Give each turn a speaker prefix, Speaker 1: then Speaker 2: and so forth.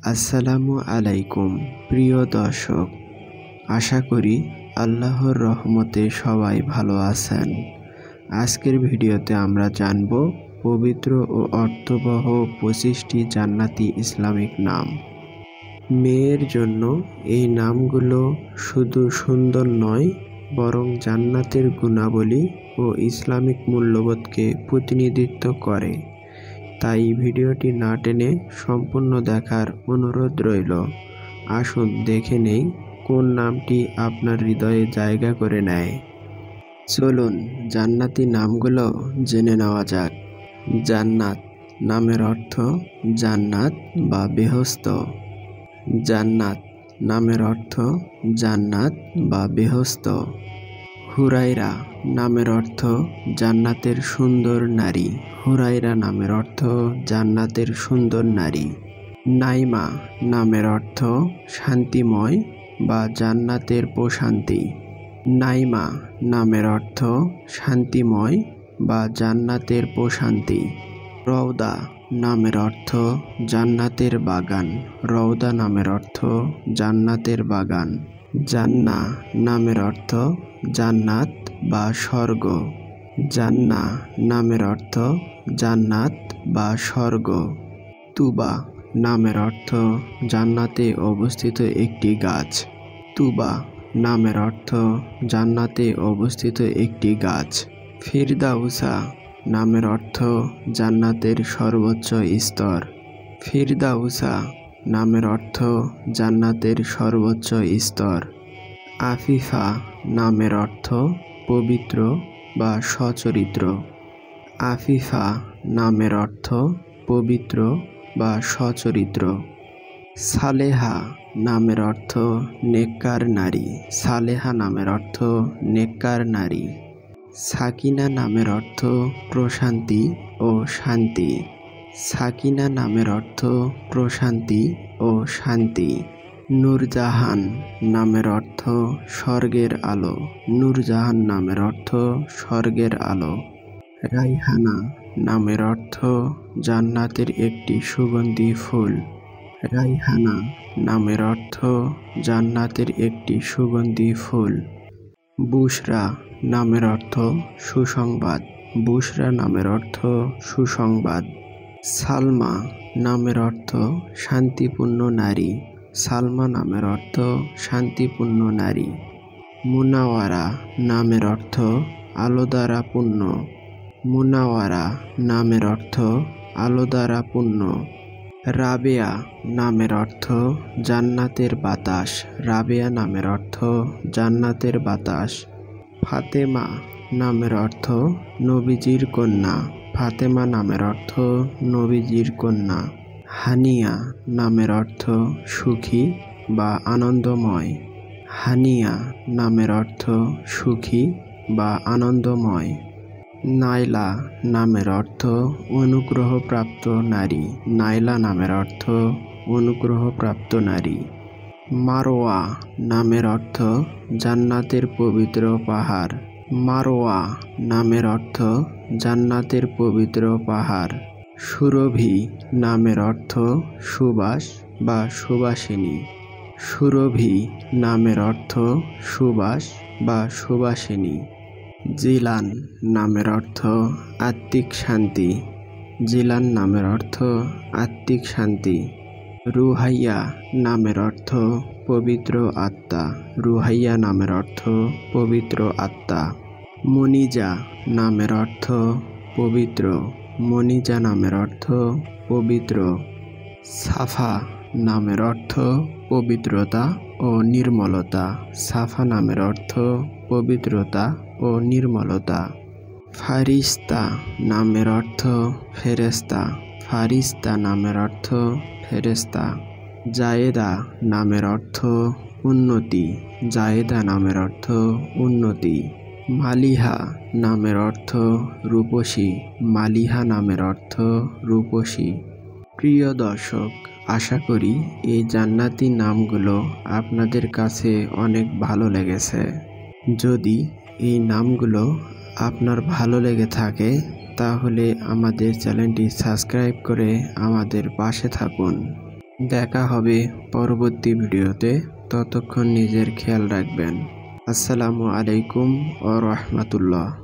Speaker 1: আসসালামু আলাইকুম প্রিয় দর্শক, আশা করি আল্লাহর রহমতে সবাই ভালো আছেন। আজকের ভিডিওতে আমরা জানব পবিত্র ও অর্থবহ 25টি জান্নাতি ইসলামিক নাম। মেয়ের জন্য এই নামগুলো শুধু সুন্দর নয়, বরং জান্নাতের গুণাবলী ও ইসলামিক মূল্যবোধকে প্রতিনিধিত্ব করে। তাই ভিডিওটি না টেনে সম্পূর্ণ দেখার অনুরোধ রইল। আসুন দেখে নেই কোন নামটি আপনার হৃদয়ে জায়গা করে নেয়। চলুন জান্নাতি নামগুলো জেনে নেওয়া যাক। জান্নাত নামের অর্থ জান্নাত বা বেহেশত। জান্নাত নামের অর্থ জান্নাত বা বেহেশত। হুরায়রা নামের অর্থ জান্নাতের সুন্দর নারী। হুরায়রা নামের অর্থ জান্নাতের সুন্দর নারী। নাইমা নামের অর্থ শান্তিময় বা জান্নাতের প্রশান্তি। নাইমা নামের অর্থ শান্তিময় বা জান্নাতের প্রশান্তি। রওদা নামের অর্থ জান্নাতের বাগান। রওদা নামের অর্থ জান্নাতের বাগান। জান্না নামের অর্থ জান্নাত বা স্বর্গ। জান্না নামের অর্থ জান্নাত বা স্বর্গ। তুবা নামের অর্থ জান্নাতে অবস্থিত একটি গাছ। তুবা নামের অর্থ জান্নাতে অবস্থিত একটি গাছ। ফিরদাউসা নামের অর্থ জান্নাতের সর্বোচ্চ স্তর। ফিরদাউসা নামের অর্থ জান্নাতের সর্বোচ্চ স্তর। আফিফা নামের অর্থ পবিত্র বা সচরিত্র। আফিফা নামের অর্থ পবিত্র বা সচরিত্র। সালেহা নামের অর্থ নেককার নারী। সালেহা নামের অর্থ নেককার নারী। সাকিনা নামের অর্থ প্রশান্তি ও শান্তি। সাকিনা নামের অর্থ প্রশান্তি ও শান্তি। নূরজাহান নামের অর্থ স্বর্গের আলো। নূরজাহান নামের অর্থ স্বর্গের আলো। রাইহানা নামের অর্থ জান্নাতের একটি সুগন্ধি ফুল। রাইহানা নামের অর্থ জান্নাতের একটি সুগন্ধি ফুল। বুশরা নামের অর্থ সুসংবাদ। বুশরা নামের অর্থ সুসংবাদ। সালমা নামের অর্থ শান্তিপূর্ণ নারী। সালমা নামের অর্থ শান্তিপূর্ণ নারী। মুনাওয়ারা নামের অর্থ আলো দ্বারা পূর্ণ। মুনাওয়ারা নামের অর্থ আলো দ্বারা পূর্ণ। রাবেয়া নামের অর্থ জান্নাতের বাতাস। রাবেয়া নামের অর্থ জান্নাতের বাতাস। ফাতেমা নামের অর্থ নবীজির কন্যা। ফাতেমা নামের অর্থ নবীজির কন্যা। হানিয়া নামের অর্থ সুখী বা আনন্দময়। হানিয়া নামের অর্থ সুখী বা আনন্দময়। নাইলা নামের অর্থ অনুগ্রহপ্রাপ্ত নারী। নাইলা নামের অর্থ অনুগ্রহপ্রাপ্ত নারী। মারওয়া নামের অর্থ জান্নাতের পবিত্র পাহাড়। মারওয়া নামের অর্থ জান্নাতের পবিত্র পাহাড়। সুরভি নামের অর্থ সুবাস বা সুবাসিনী। সুরভি নামের অর্থ সুবাস বা সুবাসিনী। জিলান নামের অর্থ আত্মিক শান্তি। জিলান নামের অর্থ আত্মিক শান্তি। রুহাইয়া নামের অর্থ পবিত্র আত্মা। রুহাইয়া নামের অর্থ পবিত্র আত্মা। মনিজা নামের অর্থ পবিত্র। মনিজা নামের অর্থ পবিত্র। সাফা নামের অর্থ পবিত্রতা ও নির্মলতা। সাফা নামের অর্থ পবিত্রতা ও নির্মলতা। ফারিস্তা নামের অর্থ ফেরেশতা। ফারিস্তা নামের অর্থ ফেরেশতা। জায়েদা নামের অর্থ উন্নতি। জায়েদা নামের অর্থ উন্নতি। মালিহা নামের অর্থ রূপসী। মালিহা নামের অর্থ রূপসী। প্রিয় দর্শক, আশা করি এই জান্নাতি নামগুলো আপনাদের কাছে অনেক ভালো লেগেছে। যদি এই নামগুলো আপনার ভালো লেগে থাকে তাহলে আমাদের চ্যানেলটি সাবস্ক্রাইব করে আমাদের পাশে থাকুন। দেখা হবে পরবর্তী ভিডিওতে। ততক্ষণ নিজের খেয়াল রাখবেন। আসসালামু আলাইকুম ওয়া রাহমাতুল্লাহ।